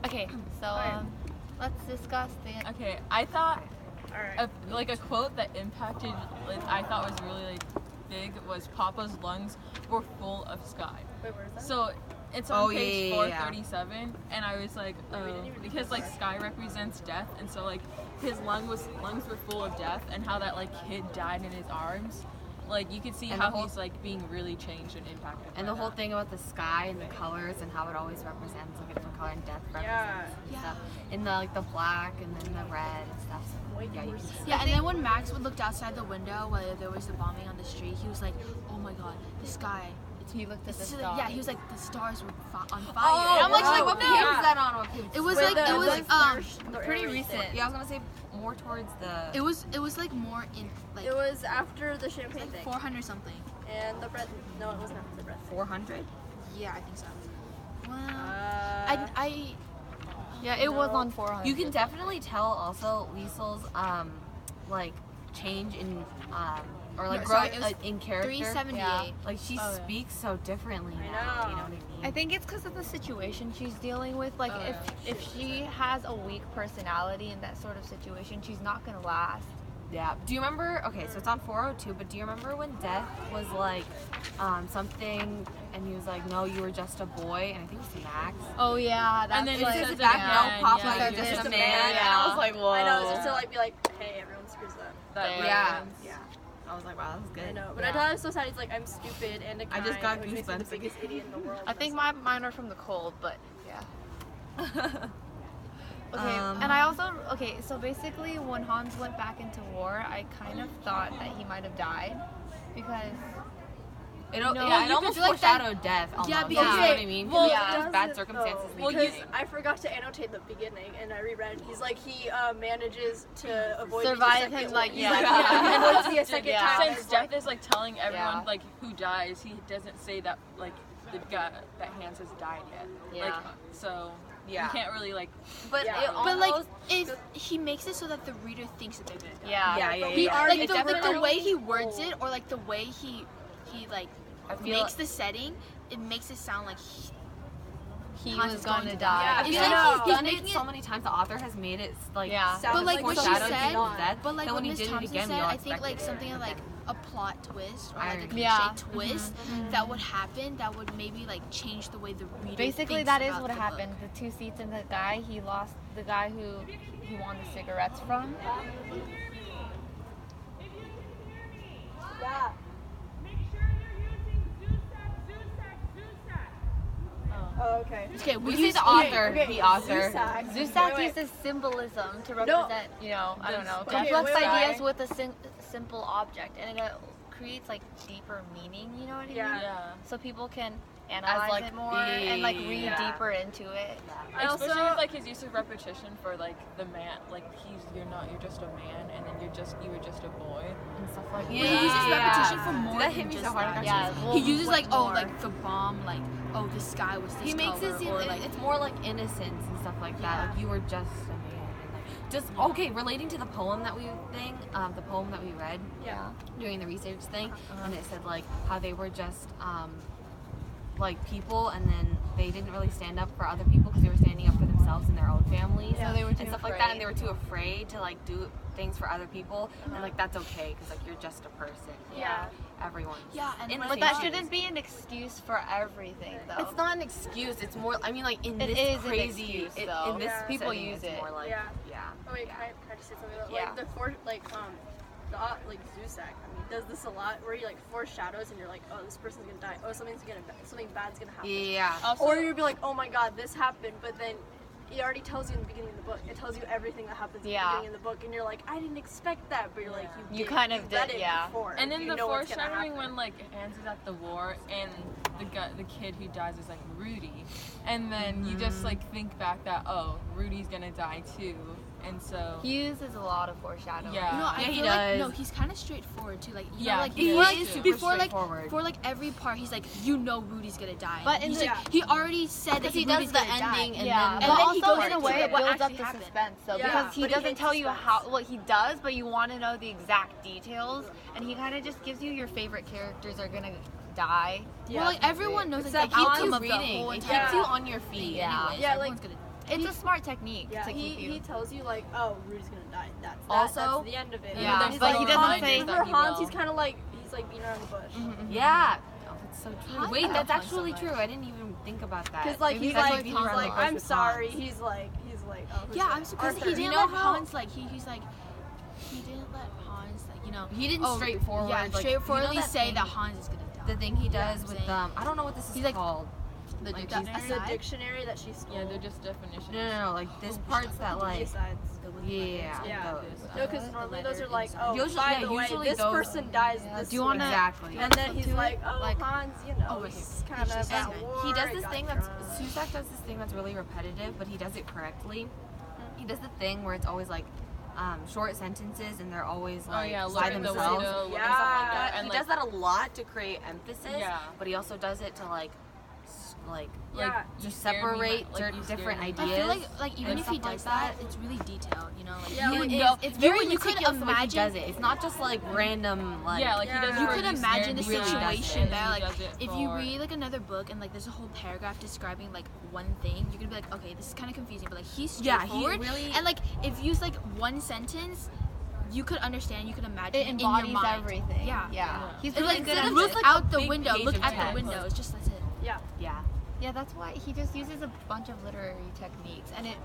Okay, so let's discuss the. Okay, I thought Alright. a quote that impacted, I thought was really big was Papa's lungs were full of sky. Wait, where is that? So it's on page yeah. 437, and I was like, because sky represents death, and so his lungs were full of death, and how that kid died in his arms. You could see how he's being really changed and impacted. And the whole thing about the sky and the colors and how it always represents a different color, and death represents stuff. And the black and then the red and stuff. So, you can see. Yeah, and then when Max looked outside the window while there was the bombing on the street, he was like, "Oh my God, the sky." He looked at the stars. Yeah, he was like, "The stars were on fire." Oh, and I'm like, what page is that on? What page? It was pretty recent. Yeah, I was gonna say more towards the. It was more in It was after the champagne thing. 400 something. And the bread. No, it wasn't after the bread. 400. Yeah, I think so. Well, Yeah, it was on 400. You can definitely tell also Liesel's change in growth in character. 378. Yeah. She speaks so differently now. know. You know what I mean? I think it's because of the situation she's dealing with. If she has a weak personality in that sort of situation, she's not gonna last. Yeah. Do you remember? Okay, so it's on 402. But do you remember when Death was something, and he was like, "No, you were just a boy," and I think it was Max. Oh yeah, that's And then It says says it back, again, no, Papa, yeah. you're He just says a it man. again, And I was like, whoa. I know, just to be like, hey, everyone screws up. Yeah. I was like, wow, that was good. I know, but yeah. I thought it was so sad. He's like, I'm stupid and a I just kind, got which makes me the goosebumps. biggest idiot in the world. I think mine are from the cold, but yeah. Okay, Um, and I also so basically when Hans went back into war, I kind of thought that he might have died because It No, it you almost could do foreshadowed death. Almost. Yeah, You because- know what I mean? well, Because yeah. there's bad circumstances. in the Because beginning. I forgot to annotate the beginning, and I reread. He's like, he manages to avoid Survive being a him, second- yeah. he avoids being a second Yeah. time. Since as, death is telling everyone Yeah. who dies, he doesn't say that the guy that Hans has died yet. Yeah. So Yeah. you can't really But Yeah. it But almost. he makes it so that the reader thinks that they're gonna die. yeah. He already- like it the definitely- way he words it, or the way he I feel makes the setting, it makes it sound like He Hans was is going going to to die. die. I feel It's like like he's done making it it- so many times. The author has made it Yeah. sound But like what she foreshadowed said, people's death. but like then what when he Miss did it Thompson again, said, we all I think expected it. something like a plot twist or like a cliche Yeah. twist that would happen that would maybe change the way the reader Basically, thinks that is about what the book. happened. The 2 seats and the guy, he lost the guy who he won the cigarettes from. Yeah. Oh, okay. Okay, We say the author. The author. Zusak Wait. uses symbolism to represent, I don't know, Okay, complex wait. ideas with a simple object, and it creates deeper meaning. You know what I mean? Yeah. So people can analyze it more and read Yeah. deeper into it. I also- especially with his use of repetition for the man, you're just a man, and then you were just a boy. And stuff like He uses repetition for more That than hit me just so hard. that. Yeah, He uses way more. the bomb, the sky was this He makes color, it seem or it's more like innocence and stuff like that. Yeah. Like you were just a man. And just okay. Relating to the poem that we read Yeah. during the research thing, and it said how they were just people, and then they didn't really stand up for other people because they were standing up for themselves and their own families, So they were too and stuff like that, and they were too afraid to do things for other people, and that's okay because you're just a person. Yeah. Everyone's and But that shouldn't be an excuse for everything, though. It's not an excuse. It's more. I mean, in It this is an crazy, excuse, though. in this Yeah. People setting, use it's it. more like, Yeah. yeah. Oh wait, can I just say something about Yeah. the Zusak? I mean, does this a lot where he foreshadows and you're like, oh, this person's gonna die. Oh, something bad's gonna happen. Yeah. Or you'd be like, oh my god, this happened, but then it already tells you in the beginning of the book. It tells you everything that happens in the beginning of the book, and you're like, I didn't expect that, but you're like, You did. kind of You did, read it yeah. before. And then You the know what's gonna foreshadowing happen. when Hans is at the war and the kid who dies is Rudy, and then you just think back that Rudy's gonna die too, and so He uses a lot of foreshadowing. yeah. I Yeah, he feel does. he's kind of straightforward too. He is super before straightforward. for every part, he's Rudy's gonna die. But in he's the- he already said that He Rudy's does the gonna die. ending, and Yeah, then but then he also goes in a into way it what builds up actually the happened. suspense, though, Yeah, because he but he doesn't hates tell you suspense. what he does, but you want to know the exact details, and he kind of just gives you your favorite characters are gonna die. Well, everyone knows It's the that outcome keeps of you the reading. whole It entire. keeps you on your feet. Yeah. Anyways. Yeah, everyone's gonna It's a smart technique Yeah, to keep you. he tells you like, oh, Rudy's gonna die. That's Also- that's the end of it. Yeah, He's but like, he doesn't say- for Hans, he's kind of like beating around the bush. Yeah. Oh, that's so true. Hans Wait, loves that's Hans so actually much. true. I didn't even think about that. Because like Maybe he's that's like, beating around the bush I'm with sorry. Hans. He's like, oh, who's Yeah, it? I'm surprised Arthur. he didn't You know let how- Hans like he's like he didn't let Hans like He didn't straightforward. Yeah, like, straightforwardly you know that say thing- that Hans is gonna die. The thing he Yeah, does I'm with saying. I don't know what this is He's like- called. The Like, dictionary. the dictionary that she stole. Yeah, they're just definitions. No. Like this part's that like. Asides. Yeah. Yeah. Those. No, because normally those are like, oh, Usually- by yeah, the way, usually this those- person dies Yeah, this do you wanna- way. Exactly. And then he's like, oh, like- Hans, he's kind of just- at and war. He does this got thing that's drunk. Susak does this thing that's really repetitive, but he does it correctly. He does the thing where it's always like short sentences and they're always like yeah, by look at the themselves window, and look stuff like at- that. and He like- does that a lot to create emphasis, Yeah. but he also does it to like Yeah. you to scared me, separate like, you scared different me. ideas. I feel like even and if he stuff does like that, it's really detailed. You know, like Yeah, you like, would know. It's very you could meticulous the way he imagine. does it. It's not just like random like Yeah, like he does. Yeah. it You for could you imagine the scared me, really does situation it. there. He Like, does it if you for- read like another book and like there's a whole paragraph describing like one thing, you're gonna be like, okay, this is kind of confusing, but like he's Yeah, he straightforward. really- And like if you use like one sentence, you could understand, you could imagine It in your embodies mind. everything. Yeah. Yeah. He's It's really like good at look this. out the big window. page Look of at the text. window. It's just that's it. Yeah, yeah. Yeah, that's why he just uses a bunch of literary techniques, and it,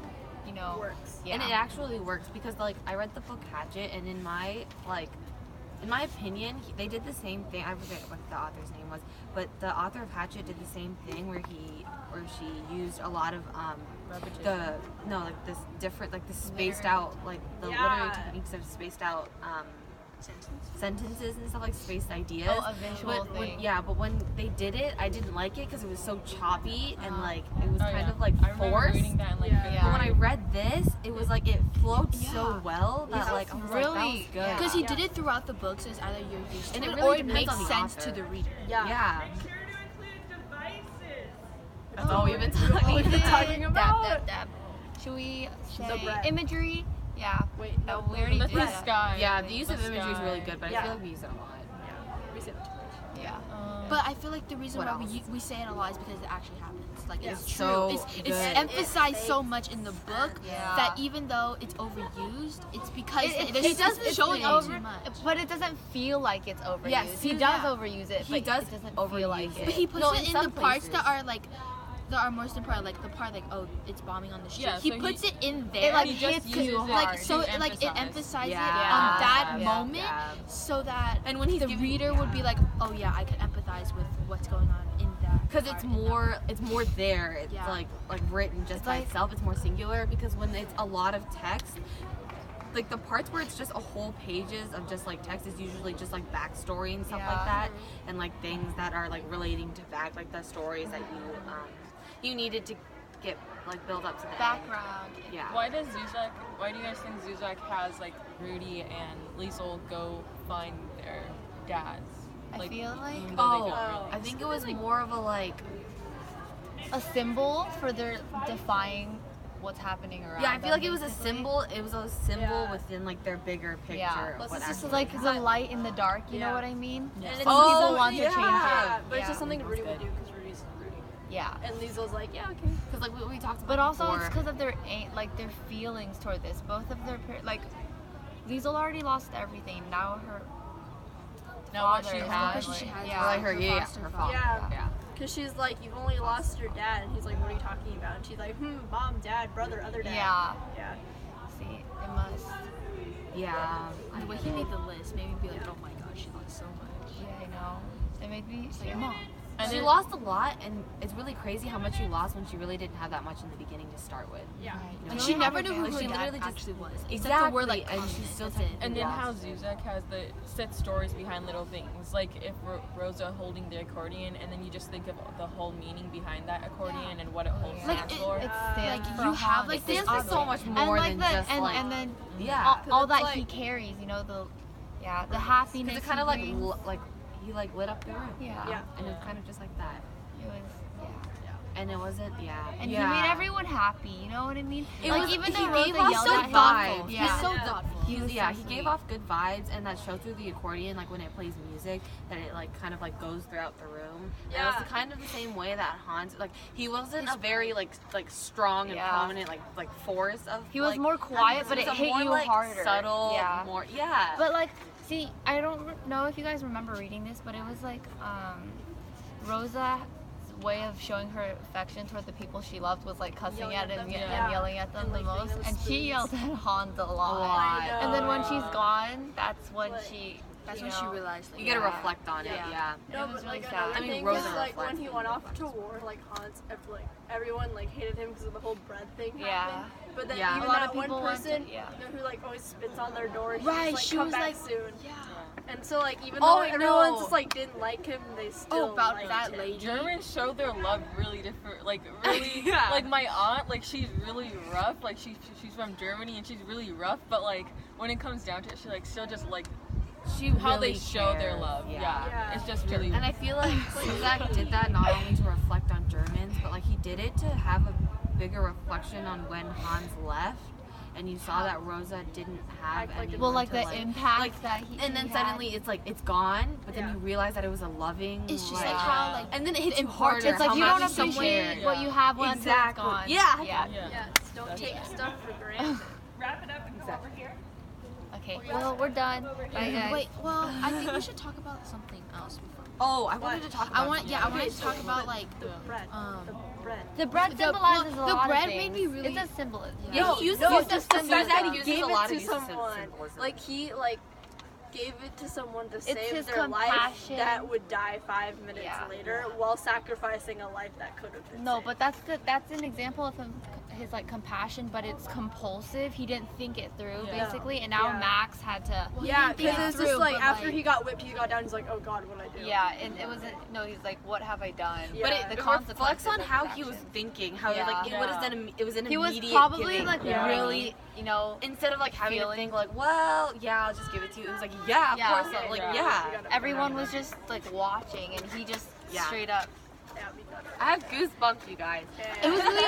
works. Yeah. And it actually works because like I read the book Hatchet and in my opinion they did the same thing. I forget what the author's name was, but the author of Hatchet did the same thing where she used a lot of this different like the spaced out like the literary techniques of spaced out sentences and stuff like spaced ideas. Oh, a visual thing. But when they did it, I didn't like it because it was so choppy and like it was kind of like I remember forced. reading that and like Yeah. But when I read this, it was like it flowed so Yeah. well that like I was like that was really- good. Because he did it throughout the book, so it's either you're used to And it it or really it depends makes on the sense author. to the reader. Yeah. That's all we've been All talking we've been about. talking about. Dab, dab, dab. Should we say bread. imagery? Yeah. Wait, Oh, no, we already That's did the that. sky. Yeah, the use of The imagery is really sky. good, but I Yeah. feel like we use it a lot. we said it. Yeah. But I feel like the reason What why else? we say it a lot is because it actually happens. Like Yeah. it's It's true. so It's good. emphasized It so makes much in the book Yeah. that even though it's overused, it's because It it's doesn't showing feel it too much. but it doesn't feel like it's overused. Yes, he yeah. does overuse it. He but does it doesn't overuse feel like it. But he puts No, it in in some the parts that places. are like that are most important, like the part like it's bombing on the street. Yeah, he so puts he- it in It there. like He just hits uses you it hard. like so to like it emphasize. emphasizes Yeah. it on that Yeah. moment Yeah. so that And when he's the giving- reader would be like, oh yeah, I could empathize with what's going on in that Because part, it's in that more there. It's Yeah. like written just It's by like- itself. It's more singular because when it's a lot of text, like the parts where it's just a whole pages of just like text is usually just like backstory and stuff Yeah. like that, and like things that are like relating to like the stories that you needed to get like build up to the end. Background. Yeah. Why do you guys think Zuzak has like Rudy and Liesel go find their dads? I feel like even though they don't Oh, really. I think it was more of a like. a symbol for their defying what's happening around. Yeah, I feel like it them, was a basically. symbol. It was a symbol Yeah. within like their bigger picture. Yeah. Of Plus what it's just actually Like the light in the dark. You know Yeah. what I mean? Yeah. And it's Oh, people want to change yeah, it. but it's Yeah. just something Rudy would do because Rudy's Rudy. Yeah. And Liesel's like, yeah, okay. Because like we talked about. But also before. it's because of their their feelings toward this. Both of their like Liesel already lost everything. Now her Now what father she is has, like- she has yeah. like her, yeah, foster her father. father. Yeah. Because she's like, you've only lost your dad. And he's like, what are you talking about? And she's like, mom, dad, brother, other dad. Yeah. Yeah. See, it must. Yeah. The way he made the list made me be like, oh my gosh, she lost so much. Yeah, I know. It made me It's like your mom. And She then- lost a lot, and it's really crazy how much she lost when she really didn't have that much in the beginning to start with. Yeah. You know, And She she only never had knew a who family. her She dad literally just- actually was. Except Exactly, the word like and constant, she's still that's it. And then lost. how Zuzak has the set stories behind little things, like if Rosa holding the accordion, and then you just think of the whole meaning behind that accordion and what it holds Like, stands it- for. it stands like for you have Hans. like It this stands for so much and more like than the just and, like. and then Yeah. all that it's he like- carries, you know, the happiness. Because it kind of he brings. like he like lit up the room. Yeah. Yeah. And it's kind of just like that. It was And it wasn't, And he made everyone happy, you know what I mean? It like, was, even he though Rosa gave off yelled good at him, vibes. He's yeah. so thoughtful. He gave off good vibes, and that show through the accordion, like when it plays music, that it like kind of like goes throughout the room. And it was kind of the same way that Hans, like he wasn't a very like strong and prominent like force of. He was more quiet, but it hit more, you like, harder. Subtle, more But like, see, I don't know if you guys remember reading this, but it was like Rosa's way of showing her affection toward the people she loved was like cussing at him and yelling at them the most, and she yelled at Hans a lot. And then when she's gone, that's when she realized. You gotta reflect on it, No, it was but really like sad. another I mean, thing Rosa is like when reflects he on went it. off to war, like Hans, like everyone like hated him because of the whole bread thing. Yeah. happened. But then Yeah. even A lot that of one people went to- person yeah. who like always spits on their door, and Right, she's she like, was come back like- soon. Yeah. And so like even Oh, though I everyone know. just like didn't like him, they still about liked that him. lady. Germans show their love really different, like really, like my aunt, like she's really rough, like she's from Germany and she's really rough, but like when it comes down to it, she like still just like how really they show their cares, love, Yeah. it's just really. And I feel like Suzak did that not only to reflect on Germans, but like he did it to have a bigger reflection on when Hans left, and you saw that Rosa didn't have Act like anyone Well, like to, the impact that he and then he suddenly had. it's like it's gone, but then Yeah. you realize that it was a loving. It's just like, like how like and then it hits you important- harder. It's like how you much don't someone- appreciate what you have when it's Exactly. gone. Yeah. Yeah. Yes, don't take stuff for granted. Wrap it up and come over here. Okay. Well, we're done. Bye, guys. Wait, well, I think we should talk about something else before. Oh, I wanted to talk about. I wanted to talk about like The bread. The bread. The bread symbolizes a the lot bread of made things. me really- It's a symbolism. Yeah, he uses No, it just to Suzak symbolize. He gave uses a it lot to of someone. symbolism. Like he like gave it to someone to save his their life compassion. that would die 5 minutes later while sacrificing a life that could have been No, saved. but that's an example of his like compassion, but it's compulsive. He didn't think it through basically, and now Yeah. Max had to. Yeah, because think it's it just through, like but, after like- he got whipped, he got down. He's like, "Oh God, what did I do?" Yeah, and it wasn't. No, he's like, what have I done? Yeah. But it, The it consequences reflects on of how his he was actions. thinking. How Yeah. like it was an He was immediate probably giving, like you know what I really, mean? you know, Instead of like having feeling- to think like, well, yeah, I'll just give it to you. It was like, yeah, of Yeah. course, Yeah, like yeah. yeah. You gotta- everyone was just like watching, and he just Yeah. straight up. Yeah, we got it. I have goosebumps, you guys. Yeah. It was really